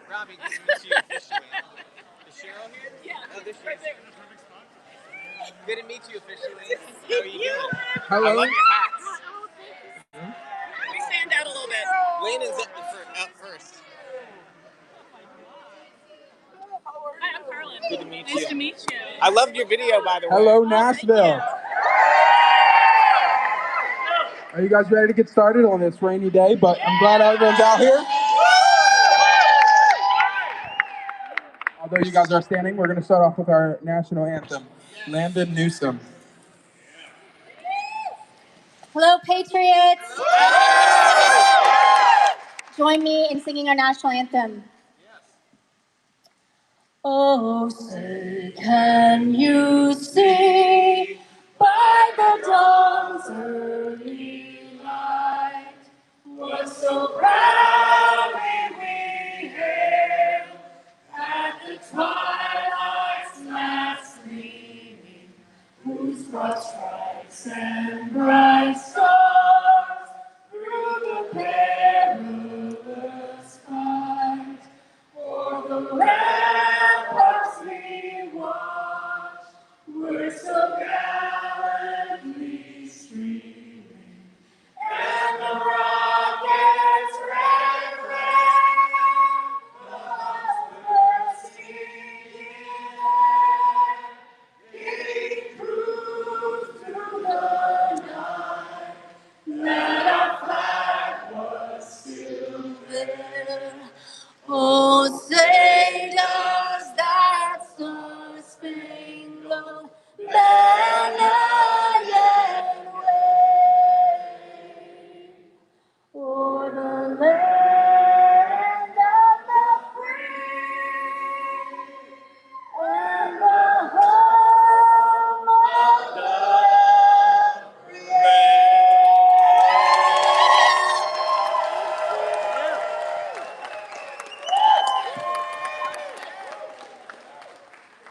Robbie, good to meet you officially. Is Cheryl here? Yeah. Oh, there she is. Good to meet you officially. How are you doing? Hello. I love your hats. We stand out a little bit. Lane is up first. Hi, I'm Carlin. Good to meet you. Nice to meet you. I loved your video, by the way. Hello, Oh, Nashville. Are you guys ready to get started on this rainy day? But I'm glad everyone's out here. Although you guys are standing, we're going to start off with our national anthem, Landon Newsom. Hello, Patriots. Join me in singing our national anthem. Oh, say, can you see by the dawn's early light what so proudly we hailed at the twilight's last gleaming, whose broad stripes and bright stars through the perilous fight o'er the ramparts we watched were so gallantly streaming, and the rocket's red flame was bursting in air. It proved through the night that our flag was still there. Oh, say does that star-spangled banner yet wave o'er the land of the free and the home of the brave?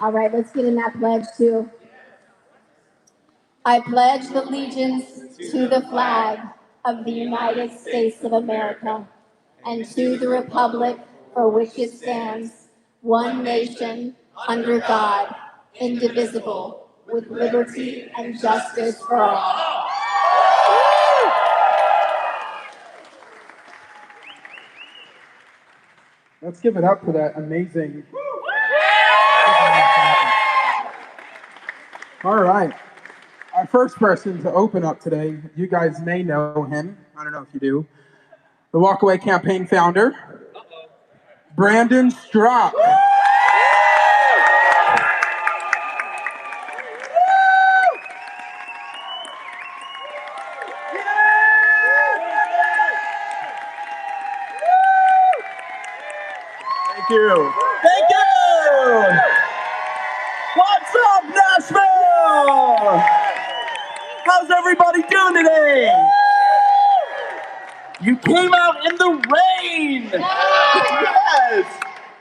All right, let's get in that pledge too. I pledge allegiance to the flag of the United States of America and to the republic for which it stands, one nation, under God, indivisible, with liberty and justice for all. Let's give it up for that amazing. All right. Our first person to open up today, you guys may know him. I don't know if you do. The Walkaway Campaign founder, Brandon Straka. Thank you. Thank you. What's up, Nashville? How's everybody doing today? You came out in the rain. Yes.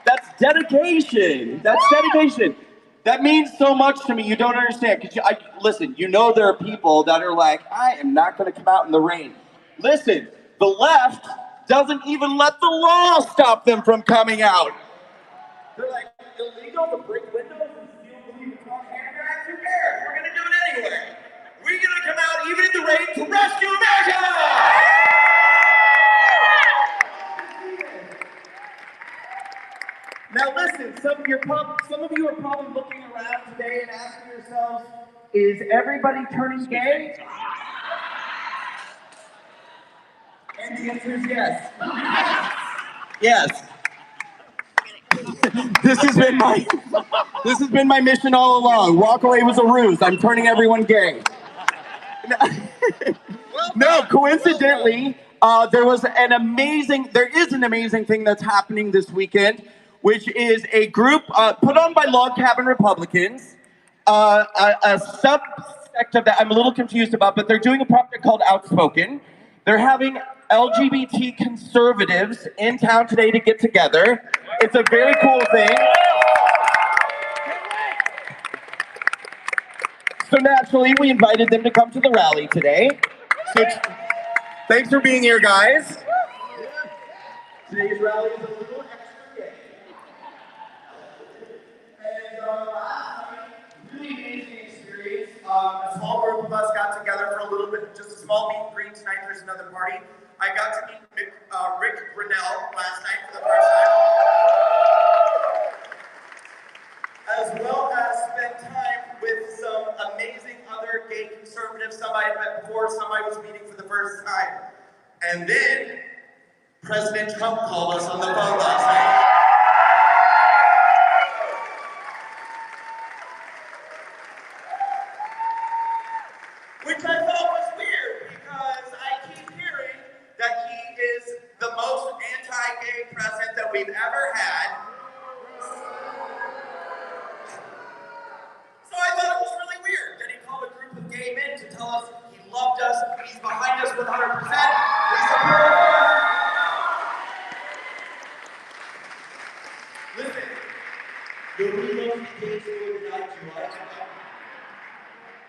That's dedication. That's dedication. That means so much to me. You don't understand. Listen, you know there are people that are like, I am not going to come out in the rain. Listen, the left doesn't even let the law stop them from coming out. They're like, illegal to break windows and steal police car handbags? Who cares? We're going to do it anyway. We're going to come out even in the rain to rescue America! Now listen, some of you are probably looking around today and asking yourselves, is everybody turning gay? And the answer is yes. Yes. This has been my mission all along. Walkaway was a ruse. I'm turning everyone gay. No, coincidentally, there is an amazing thing that's happening this weekend, which is a group put on by Log Cabin Republicans, a subsect of that I'm a little confused about, but they're doing a project called Outspoken. They're having LGBT conservatives in town today to get together. It's a very cool thing. So naturally, we invited them to come to the rally today. So thanks for being here, guys. Today's rally is a little extra gay. that we've ever had. So I thought it was really weird that he called a group of gay men to tell us he loved us, he's behind us 100%, we support us. Listen, nobody loves the gays more than I do.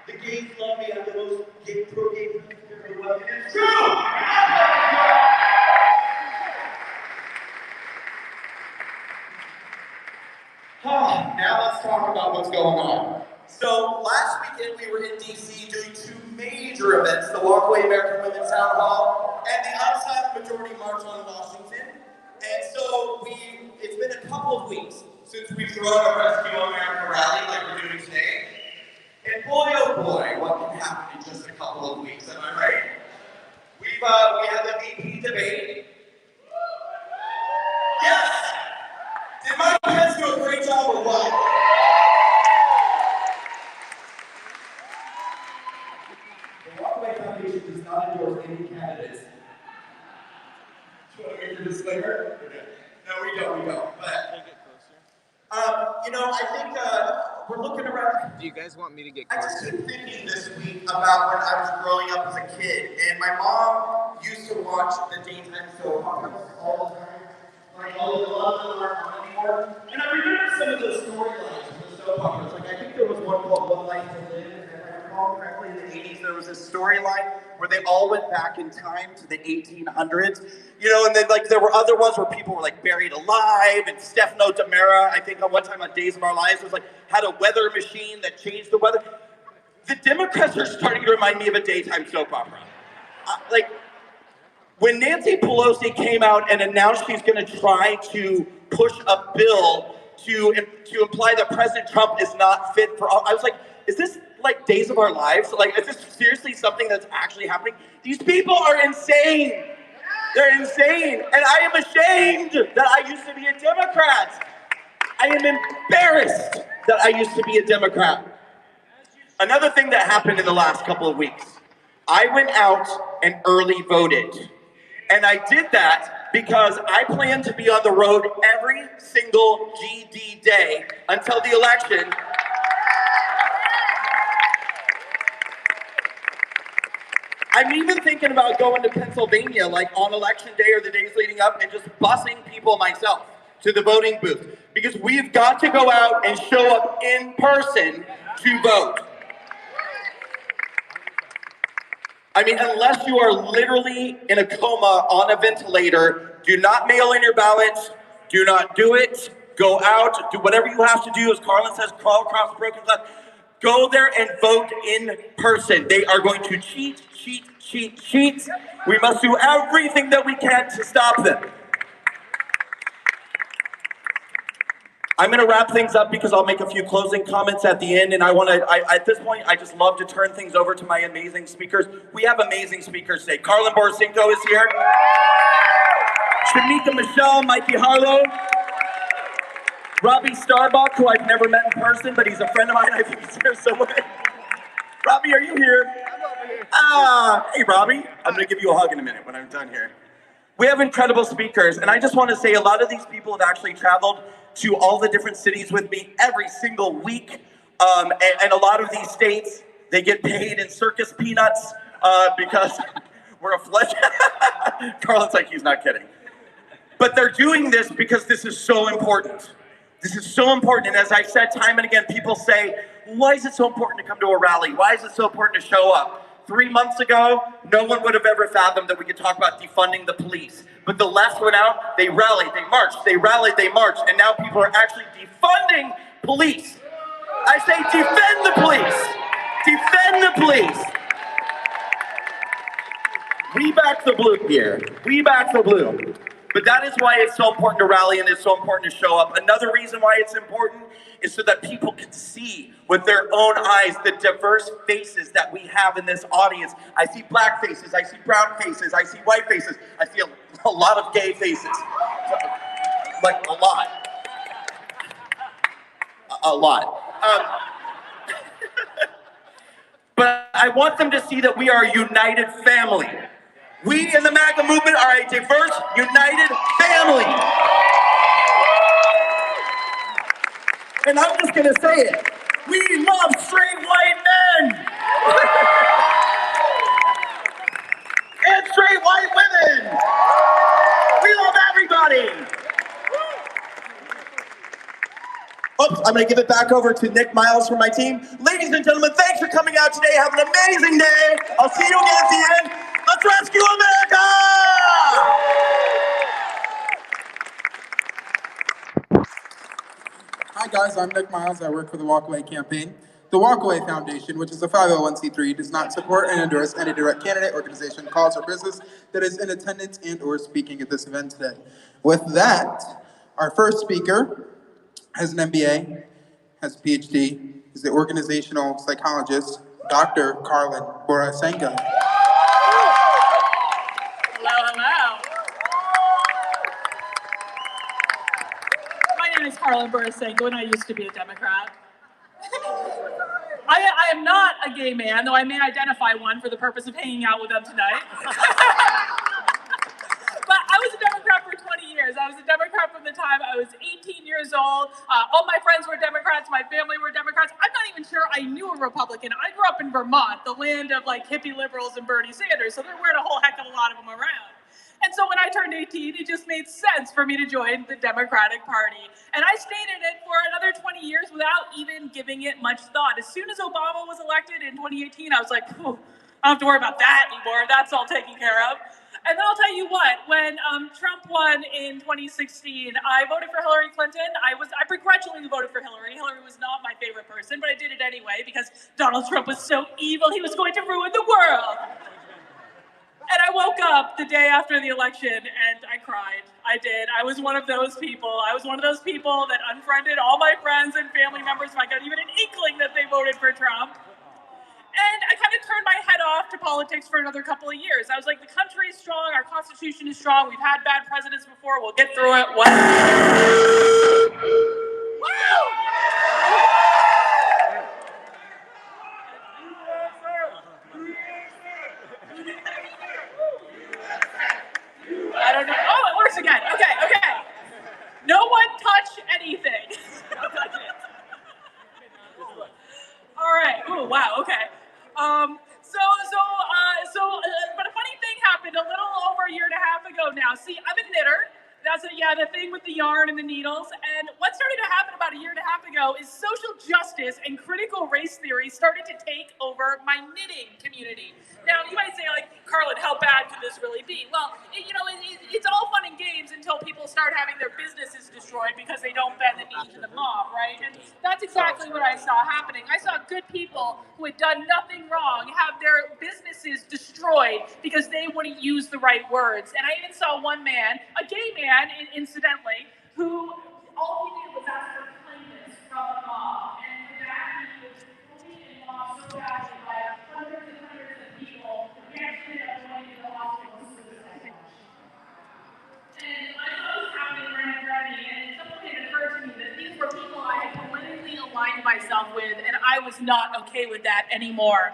The gays love me. I'm the most gay pro-gay president in the world. It's true! Now let's talk about what's going on. So last weekend we were in DC doing two major events, the Walkaway American Women's Town Hall and the Unsilent Majority March on Washington. And so it's been a couple of weeks since we've thrown a Rescue America rally like we're doing today. And boy, oh boy, what can happen in just a couple of weeks, am I right? We had the VP debate. Yes! Did my kids do a great job or what? The Walkaway Foundation does not endorse any candidates. Do you want to make your disclaimer? No, we don't. But, I think we're looking around. Do you guys want me to get I closer? just been thinking this week about when I was growing up as a kid, and my mom used to watch the daytime soap operas all the time. Like, all the love that aren't on anymore. And I remember some of those storylines from the soap operas. Like, I think there was one called One Life to Live. And if I recall correctly, in the 80s, there was this storyline where they all went back in time to the 1800s. And then, there were other ones where people were, buried alive. And Stefano Damera, I think, on one time on Days of Our Lives, was, had a weather machine that changed the weather. The Democrats are starting to remind me of a daytime soap opera. When Nancy Pelosi came out and announced she's going to try to push a bill to imply that President Trump is not fit for all, I was like, is this Days of Our Lives? Is this seriously something that's actually happening? These people are insane. They're insane. And I am ashamed that I used to be a Democrat. I am embarrassed that I used to be a Democrat. Another thing that happened in the last couple of weeks, I went out and early voted. And I did that because I plan to be on the road every single GD day until the election. I'm even thinking about going to Pennsylvania, on election day or the days leading up, and just busing people myself to the voting booth. Because we've got to go out and show up in person to vote. Unless you are literally in a coma on a ventilator, do not mail in your ballots. Do not do it. Go out. Do whatever you have to do. As Carlin says, crawl across broken glass. Go there and vote in person. They are going to cheat. We must do everything that we can to stop them. I'm going to wrap things up because I'll make a few closing comments at the end, and at this point, I just love to turn things over to my amazing speakers. We have amazing speakers today. Carlin Borisenko is here. Shamika Michelle, Mikey Harlow. Robbie Starbuck, who I've never met in person, but he's a friend of mine. I think he's here somewhere. Robbie, are you here? I'm over here. Hey, Robbie. I'm going to give you a hug in a minute when I'm done here. We have incredible speakers, and I just want to say a lot of these people have actually traveled to all the different cities with me every single week. And a lot of these states, they get paid in circus peanuts because we're a flesh. Carlin's like, he's not kidding. But they're doing this because this is so important. This is so important. And as I've said time and again, people say, why is it so important to come to a rally? Why is it so important to show up? 3 months ago, no one would have ever fathomed that we could talk about defunding the police. But the left went out, they rallied, they marched, they rallied, they marched, and now people are actually defunding police. I say defend the police. Defend the police. We back the blue here. We back the blue. But that is why it's so important to rally and it's so important to show up. Another reason why it's important is so that people can see with their own eyes the diverse faces that we have in this audience. I see black faces, I see brown faces, I see white faces, I see a lot of gay faces. Like a lot. A lot. But I want them to see that we are a united family. We in the MAGA movement are a diverse, united family. And I'm just gonna say it. We love straight white men! And straight white women! We love everybody! Oops, I'm gonna give it back over to Nick Miles from my team. Ladies and gentlemen, thanks for coming out today. Have an amazing day. I'll see you again at the end. Let's rescue America! Hi guys, I'm Nick Miles. I work for the Walkaway campaign. The Walkaway Foundation, which is a 501c3, does not support and endorse any direct candidate, organization, cause, or business that is in attendance and or speaking at this event today. With that, our first speaker has an MBA, has a PhD, is the organizational psychologist, Dr. Carlin Borasenko. Hello. My name is Carlin Borasenko, and I used to be a Democrat. I am not a gay man, though I may identify one for the purpose of hanging out with them tonight. But I was a Democrat for 20 years. I was a Democrat from the time I was 18 years old. All my friends were Democrats. My family were Democrats. I'm not even sure I knew a Republican. I grew up in Vermont, the land of like hippie liberals and Bernie Sanders, so there weren't a whole heck of a lot of them around. And so when I turned 18, it just made sense for me to join the Democratic Party. And I stayed in it for another 20 years without even giving it much thought. As soon as Obama was elected in 2018, I was like, I don't have to worry about that anymore. That's all taken care of. And then I'll tell you what, when Trump won in 2016, I voted for Hillary Clinton. I begrudgingly voted for Hillary. Hillary was not my favorite person, but I did it anyway because Donald Trump was so evil, he was going to ruin the world. And I woke up the day after the election and I cried. I did. I was one of those people. I was one of those people that unfriended all my friends and family members if I got even an inkling that they voted for Trump. And I kind of turned my head off to politics for another couple of years. I was like, the country is strong, our Constitution is strong, we've had bad presidents before, we'll get through it. Woo! I don't know. Oh, it works again. Okay. No one touch anything. All right. Oh, wow. Okay. But a funny thing happened a little over a year and a half ago now. See, I'm a knitter. That's the thing with the yarn and the needles. And what started to happen about a year and a half ago is social justice and critical race theory started to take over my knitting community. Now, you might say, like, Carlin, how bad could this really be? Well, it's all fun and games until people start having their businesses destroyed because they don't bend the knee to the mob, right? And that's exactly what I saw happening. I saw good people who had done nothing wrong have their businesses destroyed because they wouldn't use the right words. And I even saw one man, a gay man, incidentally, who all he did was ask for kindness from the mob. And for that, he was bullied and mobbed so badly by hundreds and hundreds of people, he actually ended up going to the hospital with suicide. And I saw this happening right in front of me, and something had occurred to me that these were people I had politically aligned myself with, and I was not okay with that anymore.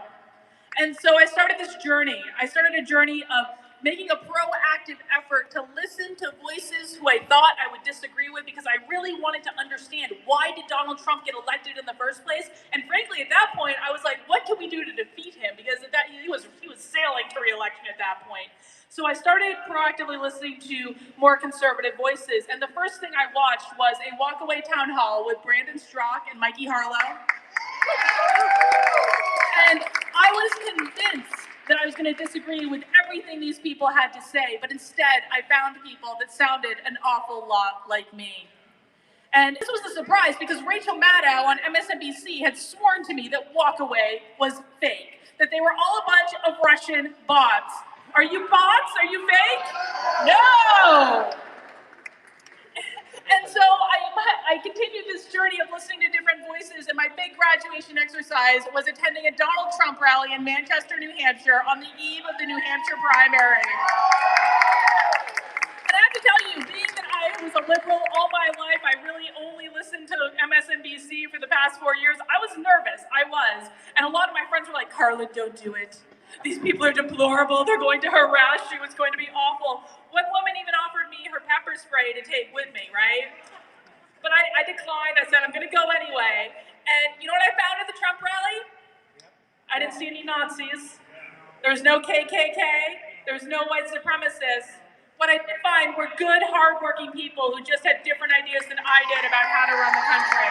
And so I started this journey. I started a journey of making a proactive effort to listen to voices who I thought I would disagree with because I really wanted to understand why did Donald Trump get elected in the first place? And frankly, at that point, I was like, what can we do to defeat him? Because he was sailing to re-election at that point. So I started proactively listening to more conservative voices. And the first thing I watched was a walkaway town hall with Brandon Straka and Mikey Harlow. And I was convinced that I was going to disagree with everything these people had to say, but instead I found people that sounded an awful lot like me. And this was a surprise because Rachel Maddow on MSNBC had sworn to me that Walkaway was fake, that they were all a bunch of Russian bots. Are you bots? Are you fake? No! And so I continued this journey of listening to different voices, and my big graduation exercise was attending a Donald Trump rally in Manchester, New Hampshire on the eve of the New Hampshire primary. And I have to tell you, being that I was a liberal all my life, I really only listened to MSNBC for the past 4 years, I was nervous. I was. And a lot of my friends were like, Carlin, don't do it. These people are deplorable. They're going to harass you. It's going to be awful. One woman even offered me her pepper spray to take with me, right? But I declined. I said, I'm going to go anyway. And you know what I found at the Trump rally? I didn't see any Nazis. There was no KKK. There was no white supremacists. What I did find were good, hardworking people who just had different ideas than I did about how to run the country.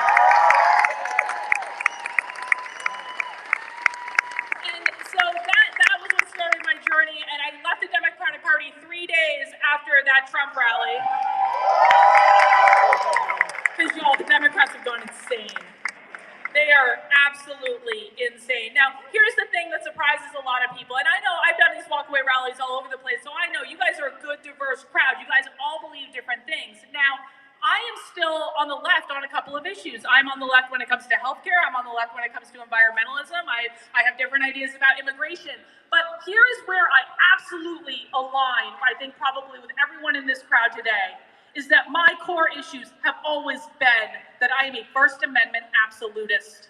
And so that was what started my journey, and I left the Democratic Party 3 days after that Trump rally. Because y'all, the Democrats have gone insane. They are absolutely insane. Now, here's the thing that surprises a lot of people, and I know I've done these walkaway rallies all over the place, so I know you guys are a good, diverse crowd. You guys all believe different things. Now, I am still on the left on a couple of issues. I'm on the left when it comes to healthcare. I'm on the left when it comes to environmentalism. I have different ideas about immigration. But here is where I absolutely align, I think probably with everyone in this crowd today, is that my core issues have always been that I am a First Amendment absolutist.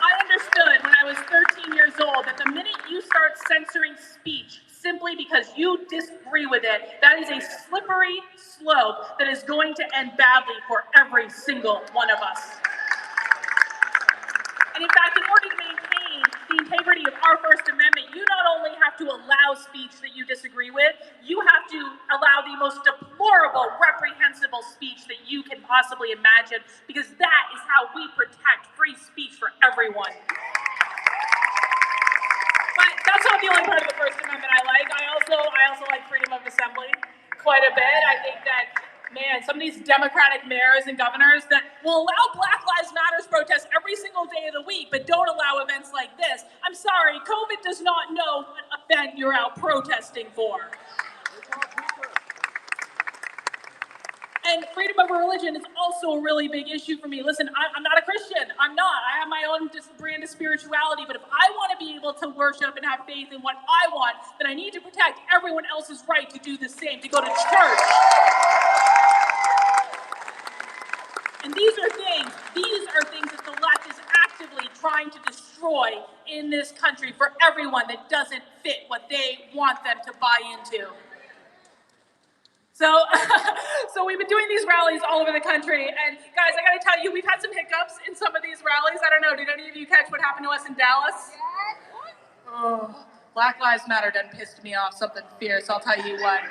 I understood when I was 13 years old that the minute you start censoring speech simply because you disagree with it, that is a slippery slope that is going to end badly for every single one of us. And in fact, in order to maintain the integrity of our First Amendment, you not only have to allow speech that you disagree with, you have to allow the most deplorable, reprehensible speech that you can possibly imagine, because that is how we protect free speech for everyone. But that's not the only part of the First Amendment I like. I also like freedom of assembly quite a bit. I think that, man, some of these Democratic mayors and governors that will allow Black Lives Matter protests every single day of the week, but don't allow events like this. I'm sorry, COVID does not know what event you're out protesting for. And freedom of religion is also a really big issue for me. Listen, I'm not a Christian. I'm not. I have my own brand of spirituality. But if I want to be able to worship and have faith in what I want, then I need to protect everyone else's right to do the same, to go to church. And these are things that the left is actively trying to destroy in this country for everyone that doesn't fit what they want them to buy into. So we've been doing these rallies all over the country, and guys, I gotta tell you, we've had some hiccups in some of these rallies. I don't know, did any of you catch what happened to us in Dallas? Oh, Black Lives Matter done pissed me off something fierce, I'll tell you what.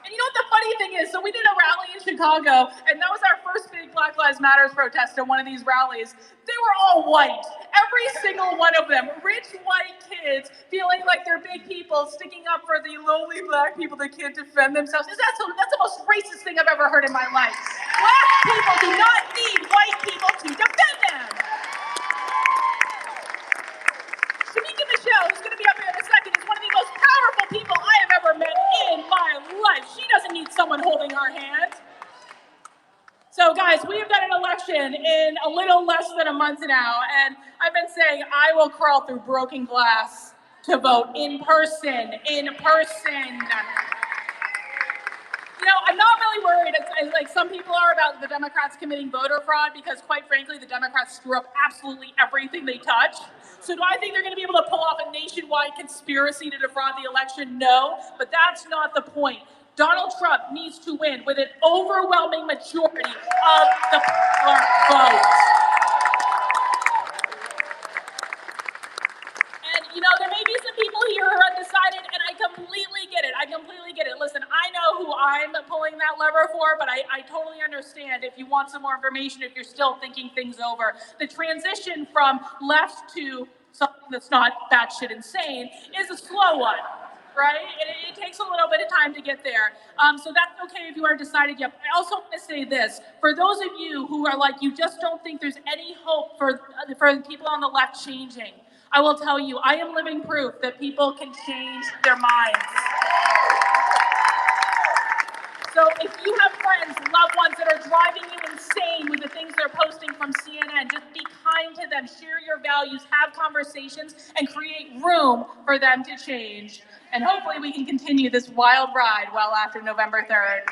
And you know what the funny thing is? So we did a rally in Chicago, and that was our first big Black Lives Matter protest at one of these rallies. They were all white. Every single one of them. Rich white kids feeling like they're big people, sticking up for the lowly black people that can't defend themselves. That's the most racist thing I've ever heard in my life. Black people do not need white people to defend them. Shamika Michelle, who's going to be up here in a second, is one of the most powerful people I have ever met in my life. She doesn't need someone holding her hand. So guys, we have got an election in a little less than a month now, and I've been saying I will crawl through broken glass to vote in person. You know, I'm not really worried, like some people are, about the Democrats committing voter fraud, because quite frankly, the Democrats screw up absolutely everything they touch. So do I think they're going to be able to pull off a nationwide conspiracy to defraud the election? No, but that's not the point. Donald Trump needs to win with an overwhelming majority of the vote. And, you know, there may be some people here who are undecided, and I completely get it. Listen, I know who I'm pulling that lever for, but I totally understand if you want some more information, if you're still thinking things over. The transition from left to something that's not batshit insane is a slow one, right? It takes a little bit of time to get there. So that's okay if you aren't decided yet. I also want to say this. For those of you who are like, you just don't think there's any hope for people on the left changing, I will tell you, I am living proof that people can change their minds. So if you have friends, loved ones that are driving you insane with the things they're posting from CNN, just be kind to them, share your values, have conversations, and create room for them to change. And hopefully we can continue this wild ride well after November 3rd.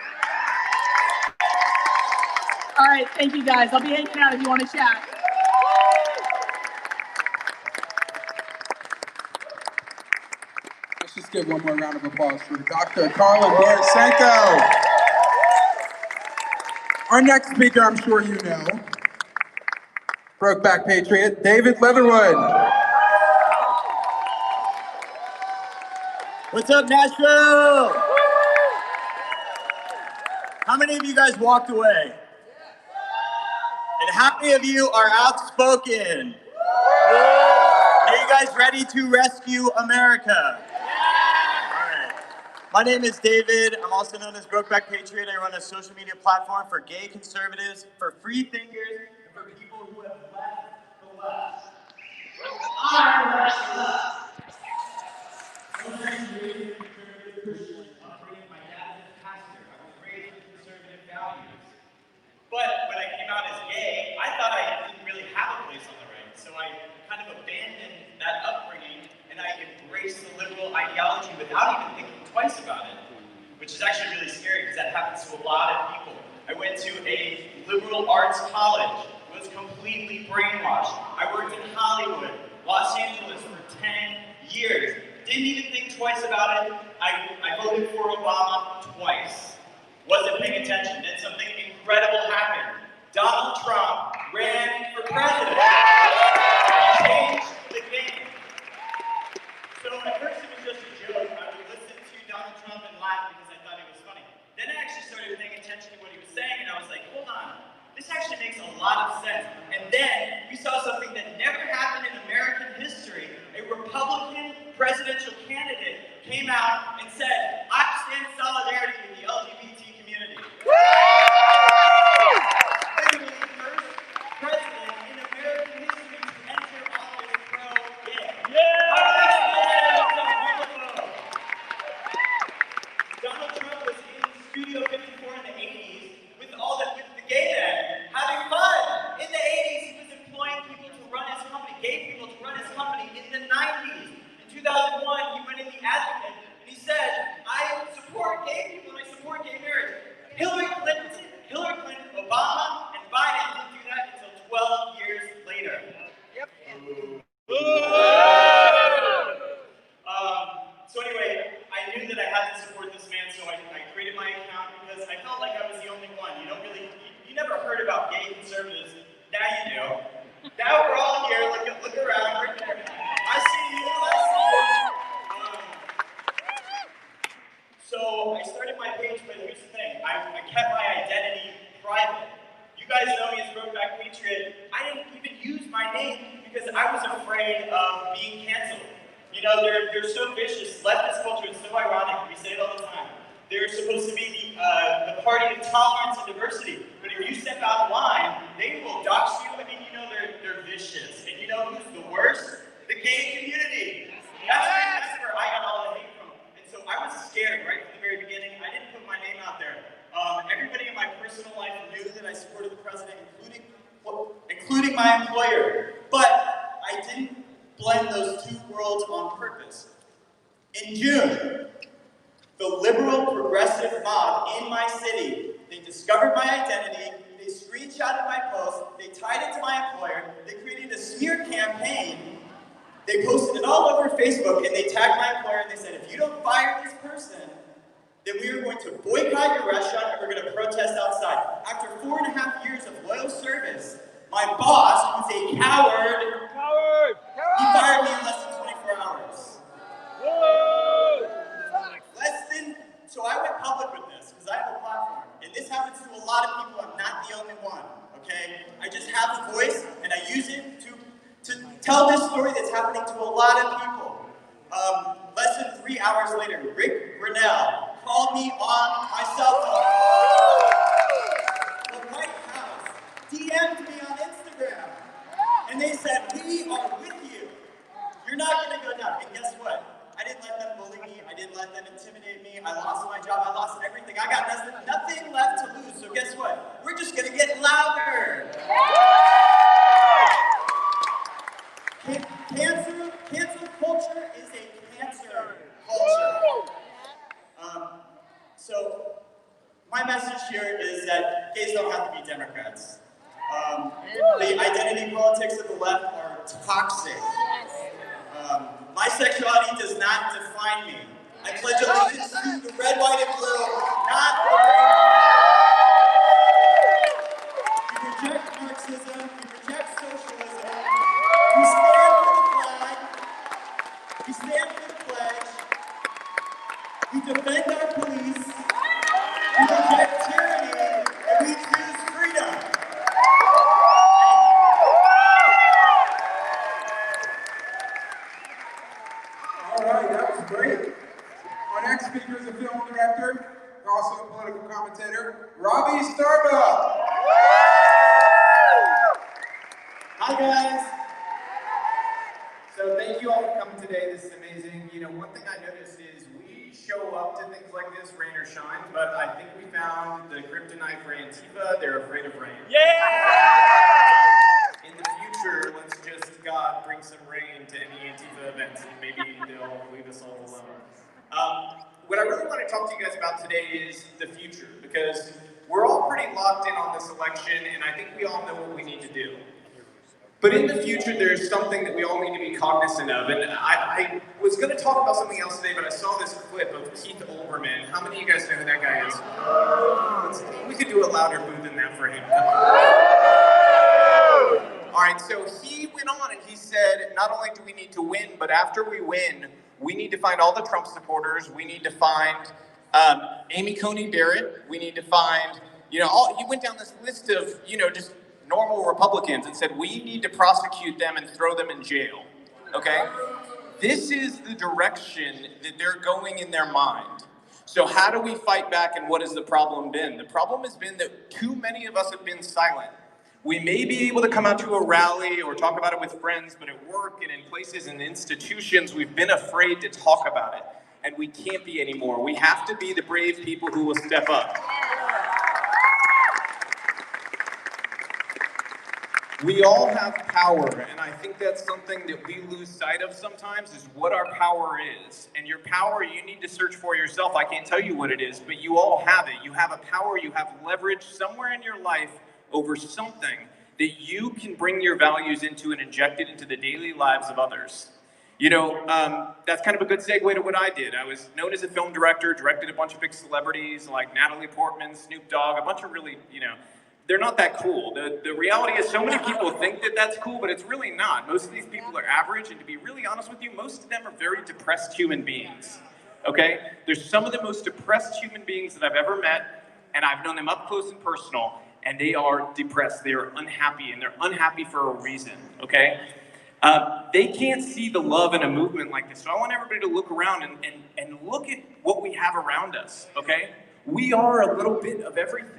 All right, thank you guys. I'll be hanging out if you want to chat. Let's just give one more round of applause for Dr. Carla Borisenko. Our next speaker, I'm sure you know, Brokeback Patriot, David Leatherwood. What's up, Nashville? How many of you guys walked away? And how many of you are outspoken? Are you guys ready to rescue America? All right. My name is David. I'm also known as Brokeback Patriot. I run a social media platform for gay conservatives, for free thinkers, and for people who have left the left. I left the left. I was raised in conservative Christian upbringing. My dad is a pastor. I was raised with conservative values. But when I came out as gay, I thought I didn't really have a place on the right. So I kind of abandoned that upbringing and I embraced the liberal ideology without even thinking twice about it, which is actually really scary because that happens to a lot of people. I went to a liberal arts college, was completely brainwashed. I worked in Hollywood, Los Angeles for 10 years. Didn't even think twice about it. I voted for Obama twice. Wasn't paying attention. Then something incredible happened. Donald Trump ran for president. He changed the game. So at first it was just a joke. I would listen to Donald Trump and laugh because I thought it was funny. Then I actually started paying attention to what he was saying, and I was like, hold on. This actually makes a lot of sense. And then we saw something that never happened in American history. A Republican presidential candidate came out and said, I stand in solidarity with the LGBT community. Literally the first president in American history to enter office pro-gay. Donald Trump was in Studio 54 in the 80s with the gay men having fun. In the 80s, he was employing people to run his company, gay people to run his company. In the 90s, in 2001, he went in the Advocate and he said, I support gay people and I support gay marriage. Hillary Clinton, Obama, and Biden didn't do that until 12 years later. Yep. So anyway, I knew that I had to support this man, so I created my account because I felt like I was the only one. You never heard about gay conservatives. Now you do. Now we're all here. Look around. Right there. I see you. So I started my page, but here's the thing. I kept my identity private. You guys know me as Brokeback Patriot. I didn't even use my name because I was afraid of being canceled. You know, they're so vicious. Leftist culture is so ironic. We say it all the time. They're supposed to be the party of tolerance and diversity. But if you step out of line, they will dox you. I mean, you know, they're vicious. And you know who's the worst? The gay community. That's where I got all the hate from. And so I was scared right from the very beginning. I didn't put my name out there. Everybody in my personal life knew that I supported the president, including my employer. But I didn't blend those two worlds on purpose. In June, the liberal progressive mob in my city, they discovered my identity, they screenshotted my post, they tied it to my employer, they created a smear campaign, they posted it all over Facebook, and they tagged my employer and they said, if you don't fire this person, then we are going to boycott your restaurant and we're going to protest outside. After 4.5 years of loyal service, my boss, who's a coward, he fired me in less than 24 hours. So I went public with this because I have a platform. And this happens to a lot of people. I'm not the only one, okay? I just have a voice and I use it to tell this story that's happening to a lot of people. Less than 3 hours later, Rick Grinnell called me on my cell phone. The White House DM'd me on Instagram. And they said, we are with you. You're not going to go down. And guess what? I didn't let them bully me. I didn't let them intimidate me. I lost my job. I lost everything. I got nothing left to lose. So guess what? We're just going to get louder. Cancel culture is a cancer culture. So my message here is that gays don't have to be Democrats. The identity politics of the left are toxic. My sexuality does not define me. I pledge allegiance to the red, white, and blue, not the rainbow. You reject Marxism, you reject socialism, you stand for the flag, you stand for the pledge, you defend our police, you reject tyranny, and we choose freedom. All right, that was great. Our next speaker is a film director, also a political commentator, Brandon Straka. Hi guys! So thank you all for coming today. This is amazing. You know, one thing I noticed is we show up to things like this, rain or shine, but I think we found the kryptonite for Antifa. They're afraid of rain. Yeah! In the future, let's just, God, bring some rain to any Antifa events and maybe they'll leave us all alone. What I really want to talk to you guys about today is the future, because we're all pretty locked in on this election, and I think we all know what we need to do. But in the future, there's something that we all need to be cognizant of, and I was going to talk about something else today, but I saw this clip of Keith Olbermann. How many of you guys know who that guy is? We could do a louder boo than that for him. All right, so he went on and he said, not only do we need to win, but after we win, we need to find all the Trump supporters. We need to find Amy Coney Barrett. We need to find, he went down this list of, just normal Republicans and said, we need to prosecute them and throw them in jail, okay? This is the direction that they're going in their mind. So how do we fight back, and what has the problem been? The problem has been that too many of us have been silent. We may be able to come out to a rally or talk about it with friends, but at work and in places and institutions, we've been afraid to talk about it. And we can't be anymore. We have to be the brave people who will step up. We all have power, and I think that's something that we lose sight of sometimes, is what our power is. And your power, you need to search for yourself. I can't tell you what it is, but you all have it. You have a power, you have leverage somewhere in your life over something that you can bring your values into and inject it into the daily lives of others. That's kind of a good segue to what I did. I was known as a film director, directed a bunch of big celebrities like Natalie Portman, Snoop Dogg, a bunch of really, they're not that cool. The reality is so many people think that that's cool, but it's really not. Most of these people are average, and to be really honest with you, most of them are very depressed human beings, okay? They're some of the most depressed human beings that I've ever met, and I've known them up close and personal, and they are depressed, they are unhappy, and they're unhappy for a reason, okay? They can't see the love in a movement like this, so I want everybody to look around and look at what we have around us, okay? We are a little bit of everything.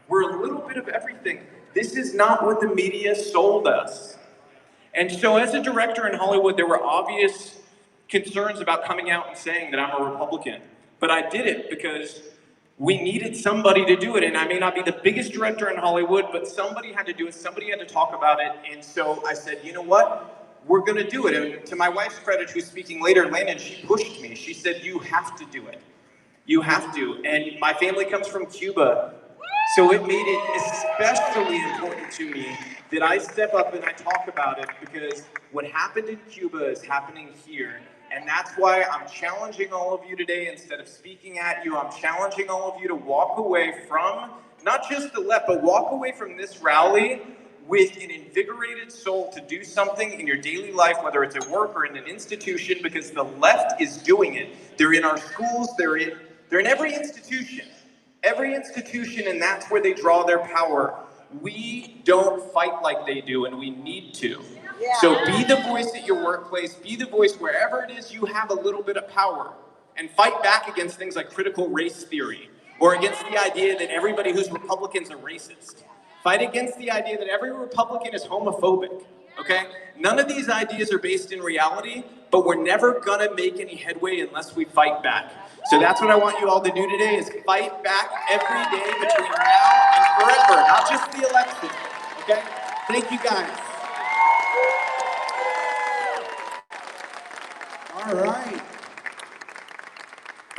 We're a little bit of everything. This is not what the media sold us. And so as a director in Hollywood, there were obvious concerns about coming out and saying that I'm a Republican. But I did it because we needed somebody to do it. And I may not be the biggest director in Hollywood, but somebody had to do it. Somebody had to talk about it. And so I said, you know what? We're going to do it. And to my wife's credit, who's speaking later, Landon, she pushed me. She said, you have to do it. You have to. And my family comes from Cuba. So it made it especially important to me that I step up and I talk about it, because what happened in Cuba is happening here. And that's why I'm challenging all of you today. Instead of speaking at you, I'm challenging all of you to walk away from, not just the left, but walk away from this rally with an invigorated soul to do something in your daily life, whether it's at work or in an institution, because the left is doing it. They're in our schools, they're in every institution. Every institution, and that's where they draw their power. We don't fight like they do, and we need to. Yeah. So be the voice at your workplace, be the voice wherever it is you have a little bit of power, and fight back against things like critical race theory, or against the idea that everybody who's Republicans are racist. Fight against the idea that every Republican is homophobic, okay? None of these ideas are based in reality, but we're never gonna make any headway unless we fight back. So that's what I want you all to do today, is fight back every day between now and forever, not just the election, okay? Thank you guys. All right.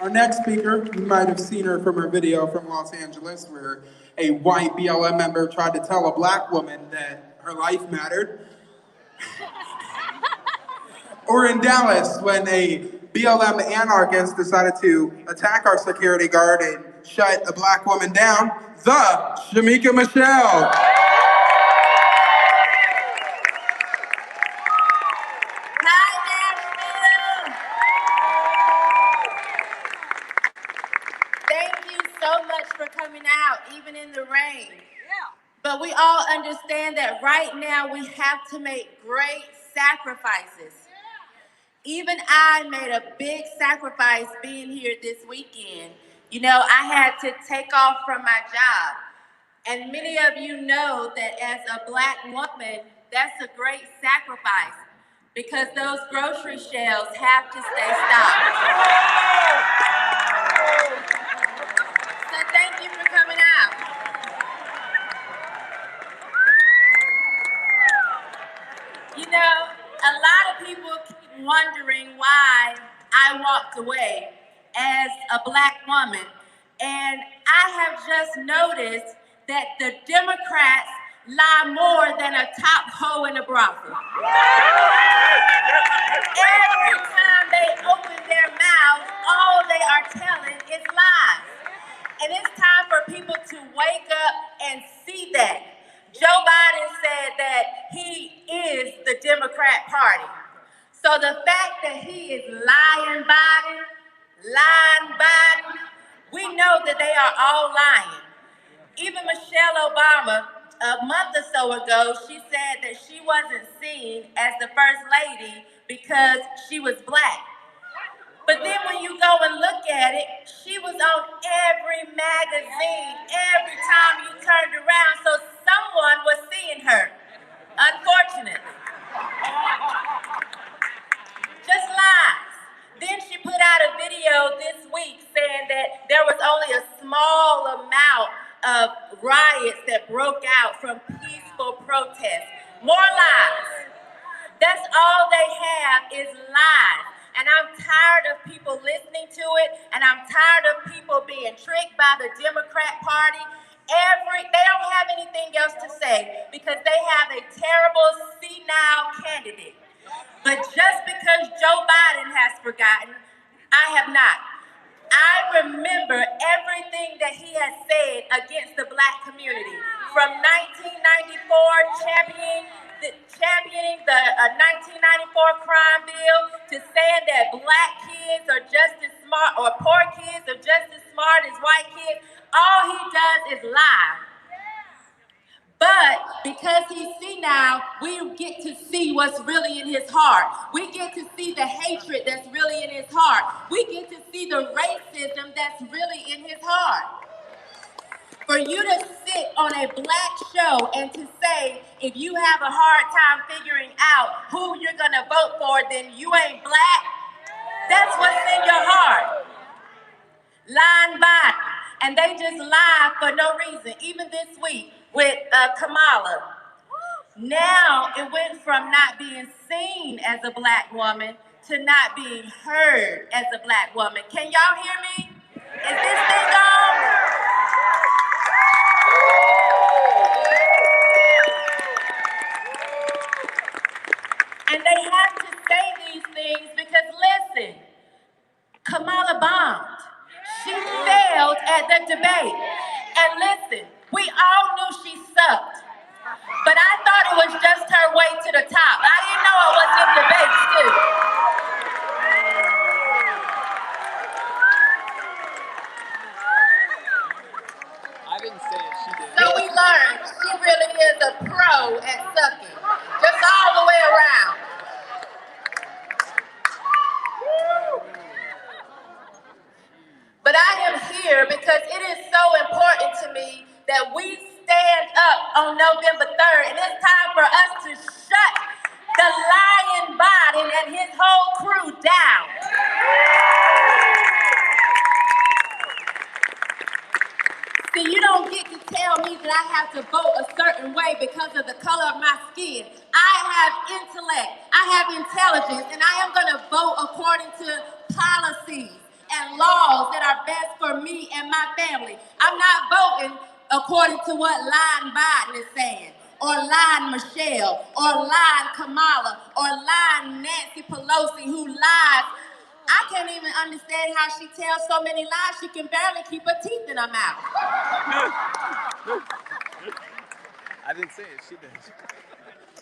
Our next speaker, you might have seen her from her video from Los Angeles, where a white BLM member tried to tell a black woman that her life mattered. Or in Dallas, when a BLM anarchists decided to attack our security guard and shut a black woman down, the Shamika Michelle. Thank you so much for coming out, even in the rain. But we all understand that right now we have to make great sacrifices. Even I made a big sacrifice being here this weekend. You know, I had to take off from my job. And many of you know that as a Black woman, that's a great sacrifice because those grocery shelves have to stay stocked. So thank you for coming out. You know, a lot of people keep wondering why I walked away as a Black woman. And I have just noticed that the Democrats lie more than a top hoe in a brothel. Every time they open their mouths, all they are telling is lies. And it's time for people to wake up and see that. Joe Biden said that he is the Democrat Party. So the fact that he is lying Biden, we know that they are all lying. Even Michelle Obama, a month or so ago, she said that she wasn't seen as the first lady because she was Black. But then when you go and look at it, she was on every magazine, every time you turned around, so someone was seeing her, unfortunately. Just lies. Then she put out a video this week saying that there was only a small amount of riots that broke out from peaceful protests. More lies. That's all they have is lies. And I'm tired of people listening to it, and I'm tired of people being tricked by the Democrat Party. They don't have anything else to say because they have a terrible senile candidate. But just because Joe Biden has forgotten, I have not. I remember everything that he has said against the Black community. From 1994, championing the 1994 crime bill, to saying that Black kids are just as smart, or poor kids are just as smart as white kids. All he does is lie. But because he's senile, we get to see what's really in his heart. We get to see the hatred that's really in his heart. We get to see the racism that's really in his heart. For you to sit on a Black show and to say, if you have a hard time figuring out who you're gonna vote for, then you ain't Black, that's what's in your heart. Lying Biden. And they just lie for no reason. Even this week with Kamala. Now it went from not being seen as a Black woman to not being heard as a Black woman. Can y'all hear me? Is this thing on? And they have to say these things because, listen, Kamala bombed. She failed at the debate. And listen, we all knew she sucked. But I thought it was just her way to the top. I didn't know it was in debates too. I didn't say it, she did. So we learned she really is a pro at sucking. Just all the way around. But I am here because it is so important to me that we stand up on November 3rd, and it's time for us to shut the lying Biden and his whole crew down. See, you don't get to tell me that I have to vote a certain way because of the color of my skin. I have intellect, I have intelligence, and I am gonna vote according to policies and laws that are best for me and my family. I'm not voting according to what lying Biden is saying, or lying Michelle, or lying Kamala, or lying Nancy Pelosi, who lies. I can't even understand how she tells so many lies. She can barely keep her teeth in her mouth. I didn't say it, she did.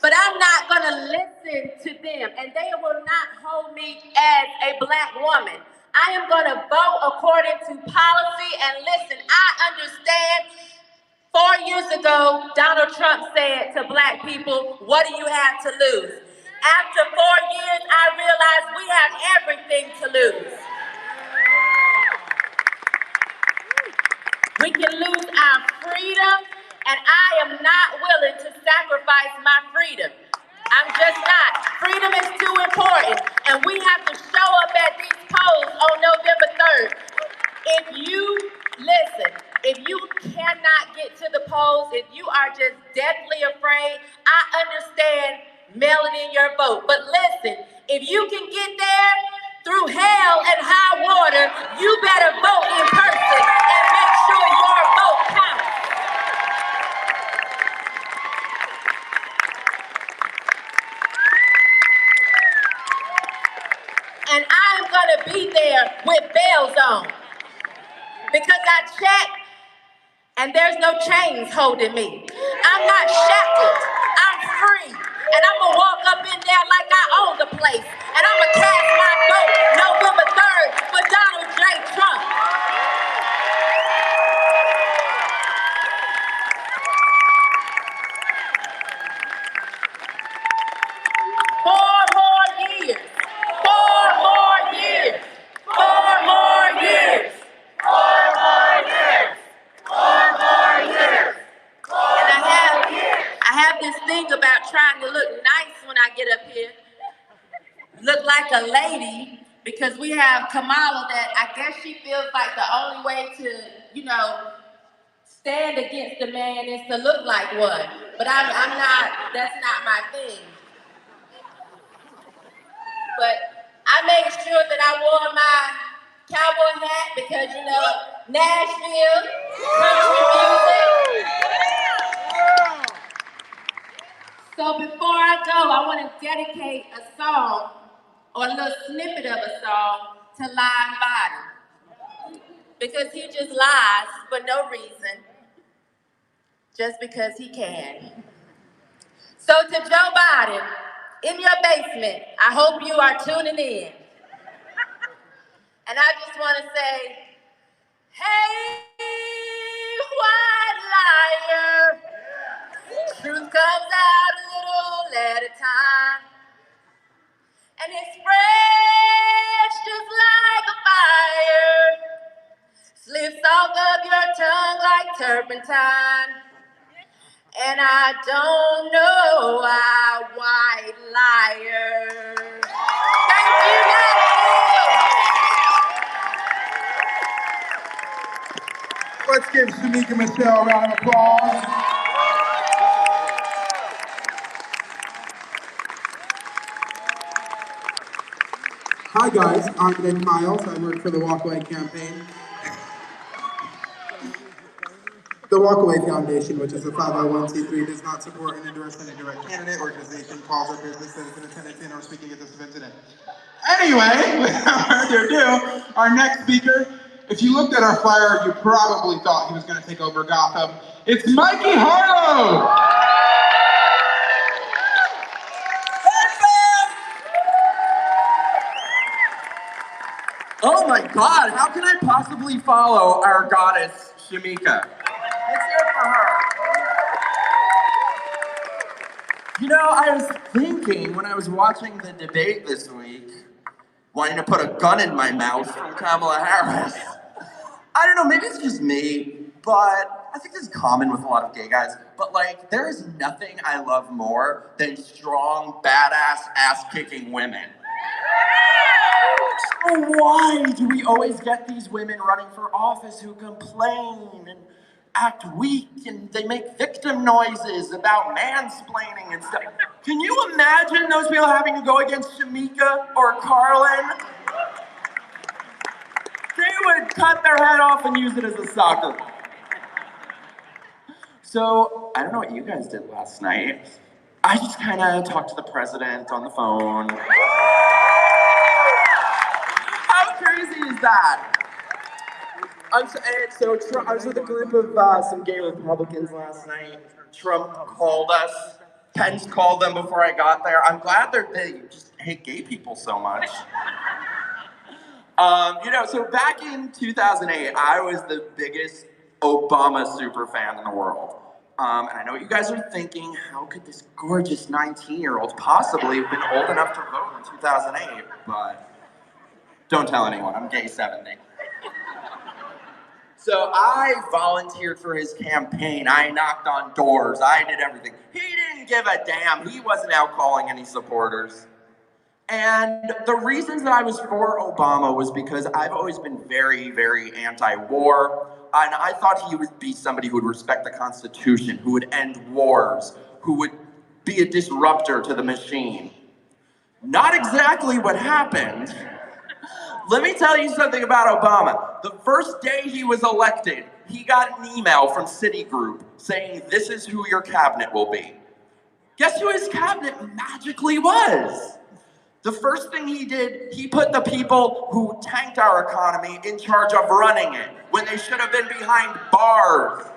But I'm not going to listen to them, and they will not hold me as a Black woman. I am going to vote according to policy, and listen, I understand 4 years ago, Donald Trump said to Black people, what do you have to lose? After 4 years, I realized we have everything to lose. We can lose our freedom, and I am not willing to sacrifice my freedom. I'm just not. Freedom is too important, and we have to show up at these polls on November 3rd. If you cannot get to the polls, if you are just deathly afraid, I understand mailing in your vote. But listen, if you can get there through hell and high water, you better vote in person and make sure your vote counts. And I'm gonna be there with bells on. Because I checked, and there's no chains holding me. I'm not shackled, I'm free. And I'm gonna walk up in there like I own the place. And I'm gonna cast my vote November 3rd for Donald J. Trump. Four more years. 4 more years. And I have this thing about trying to look nice when I get up here. Look like a lady, because we have Kamala that I guess she feels like the only way to, stand against a man is to look like one. But I'm not, that's not my thing. But I made sure that I wore my cowboy hat because, Nashville, country music. So before I go, I want to dedicate a song, or a little snippet of a song, to Lying Biden. Because he just lies for no reason, just because he can. So to Joe Biden, in your basement, I hope you are tuning in. And I just want to say, hey, white liar, truth comes out a little at a time, and it spreads just like a fire, slips off of your tongue like turpentine. And I don't know why, white liar. Thank you, Nashville. Let's give Shamika Michelle a round of applause. Hi guys, I'm Nick Miles. I work for the Walkaway campaign. The Walkaway Foundation, which is a 501c3, does not support and endorse any direct candidate, organization, cause, or business that is in attendance in or speaking at this event today. Anyway, without further ado, our next speaker, if you looked at our flyer, you probably thought he was going to take over Gotham. It's Mikey Harlow! Oh my God, how can I possibly follow our goddess, Shamika? Let's hear it for her. I was thinking when I was watching the debate this week, wanting to put a gun in my mouth from Kamala Harris. I don't know, maybe it's just me, but I think this is common with a lot of gay guys, but there is nothing I love more than strong, badass, ass-kicking women. So why do we always get these women running for office who complain and act weak and they make victim noises about mansplaining and stuff? Can you imagine those people having to go against Shamika or Carlin? They would cut their head off and use it as a soccer ball. So, I don't know what you guys did last night. I just kind of talked to the president on the phone. that. I was with a group of some gay Republicans last night. Trump called us. Pence called them before I got there. I'm glad they just hate gay people so much. So back in 2008, I was the biggest Obama superfan in the world. And I know what you guys are thinking, how could this gorgeous 19-year-old possibly have been old enough to vote in 2008? But don't tell anyone, I'm gay 70. So I volunteered for his campaign. I knocked on doors. I did everything. He didn't give a damn. He wasn't out calling any supporters. And the reasons that I was for Obama was because I've always been very, very anti-war. And I thought he would be somebody who would respect the Constitution, who would end wars, who would be a disruptor to the machine. Not exactly what happened. Let me tell you something about Obama. The first day he was elected, he got an email from Citigroup saying, "This is who your cabinet will be." Guess who his cabinet magically was? The first thing he did, he put the people who tanked our economy in charge of running it when they should have been behind bars.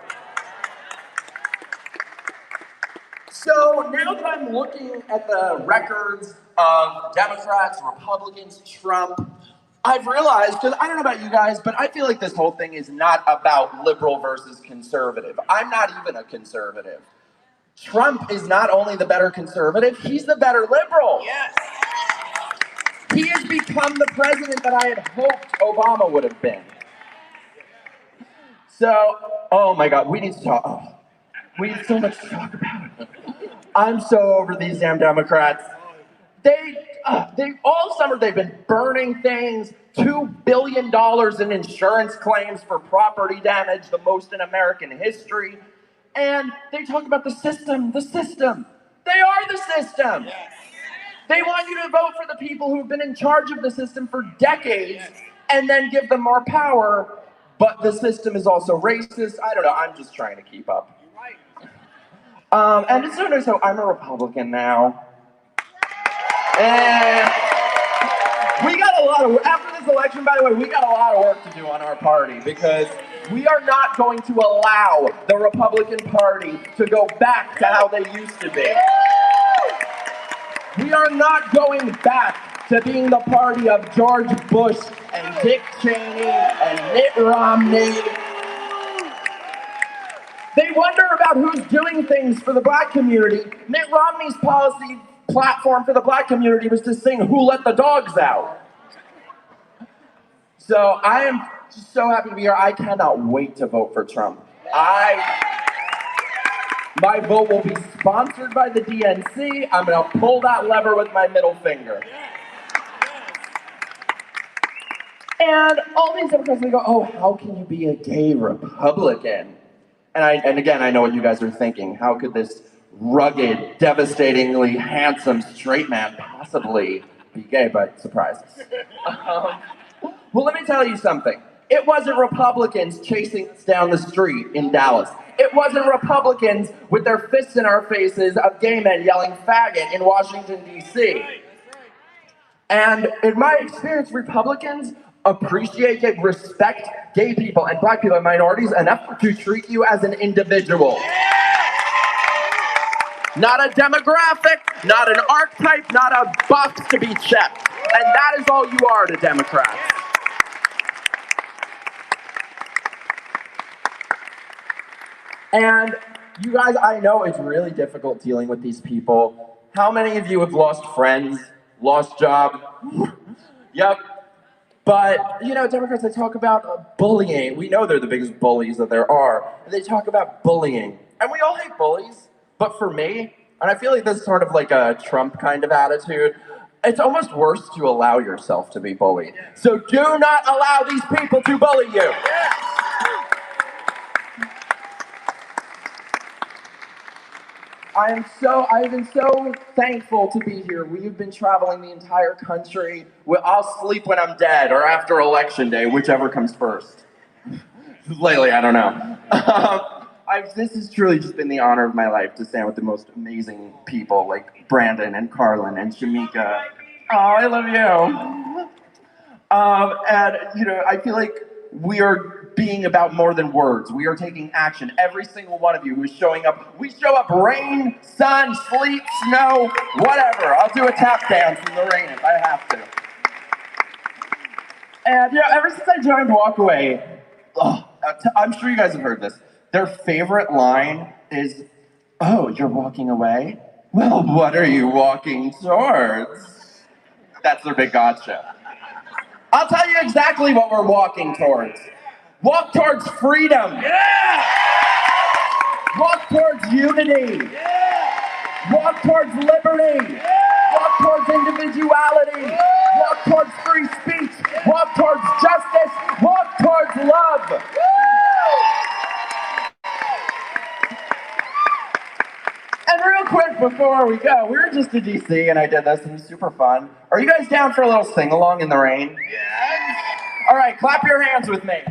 So now that I'm looking at the records of Democrats, Republicans, Trump, I've realized, because I don't know about you guys, but I feel like this whole thing is not about liberal versus conservative. I'm not even a conservative. Trump is not only the better conservative, he's the better liberal. Yes. He has become the president that I had hoped Obama would have been. So, oh my God, we need to talk. Oh, we have so much to talk about. I'm so over these damn Democrats. They all summer they've been burning things, $2 billion in insurance claims for property damage, the most in American history. And they talk about the system. They are the system. Yes. They want you to vote for the people who've been in charge of the system for decades and then give them more power. But the system is also racist. I don't know. I'm just trying to keep up. And so I'm a Republican now. And we got a lot of, after this election, by the way, we got a lot of work to do on our party because we are not going to allow the Republican Party to go back to how they used to be. We are not going back to being the party of George Bush and Dick Cheney and Mitt Romney. They wonder about who's doing things for the black community. Mitt Romney's policy platform for the black community was to sing "Who Let the Dogs Out." So I am just so happy to be here. I cannot wait to vote for Trump. My vote will be sponsored by the DNC. I'm going to pull that lever with my middle finger. And all these Democrats, they go, "Oh, how can you be a gay Republican?" And again, I know what you guys are thinking. How could this rugged, devastatingly handsome straight man possibly be gay? But surprise. Well, let me tell you something. It wasn't Republicans chasing us down the street in Dallas. It wasn't Republicans with their fists in our faces of gay men yelling faggot in Washington, D.C. And in my experience, Republicans appreciate, respect gay people and black people and minorities enough to treat you as an individual. Not a demographic, not an archetype, not a box to be checked. And that is all you are to Democrats. And you guys, I know it's really difficult dealing with these people. How many of you have lost friends, lost job? Yep. But, Democrats, they talk about bullying. We know they're the biggest bullies that there are. And they talk about bullying. And we all hate bullies. But for me, and I feel like this is sort of like a Trump kind of attitude, it's almost worse to allow yourself to be bullied. So do not allow these people to bully you. I've been so thankful to be here. We've been traveling the entire country. I'll sleep when I'm dead or after Election Day, whichever comes first. Lately, I don't know. This has truly just been the honor of my life to stand with the most amazing people like Brandon and Carlin and Shamika. Oh, I love you. And, I feel like we are being about more than words. We are taking action. Every single one of you who is showing up. We show up rain, sun, sleet, snow, whatever. I'll do a tap dance in the rain if I have to. And, ever since I joined Walkaway, I'm sure you guys have heard this. Their favorite line is, "Oh, you're walking away? Well, what are you walking towards?" That's their big gotcha. I'll tell you exactly what we're walking towards. Walk towards freedom. Yeah! Walk towards unity. Yeah! Walk towards liberty. Yeah! Walk towards individuality. Yeah! Walk towards free speech. Yeah! Walk towards justice. Walk towards love. Yeah! And real quick before we go, we were just in DC and I did this and it was super fun. Are you guys down for a little sing-along in the rain? Yeah. All right, clap your hands with me.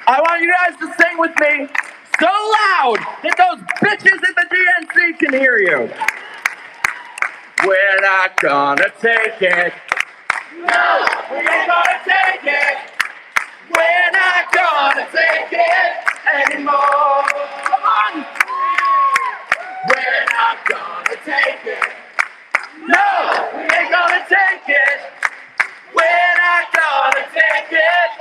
I want you guys to sing with me so loud that those bitches at the DNC can hear you. We're not gonna take it. No, we ain't gonna take it. We're not gonna take it anymore. Come on. We're not gonna take it. No, we ain't gonna take it. We're not gonna take it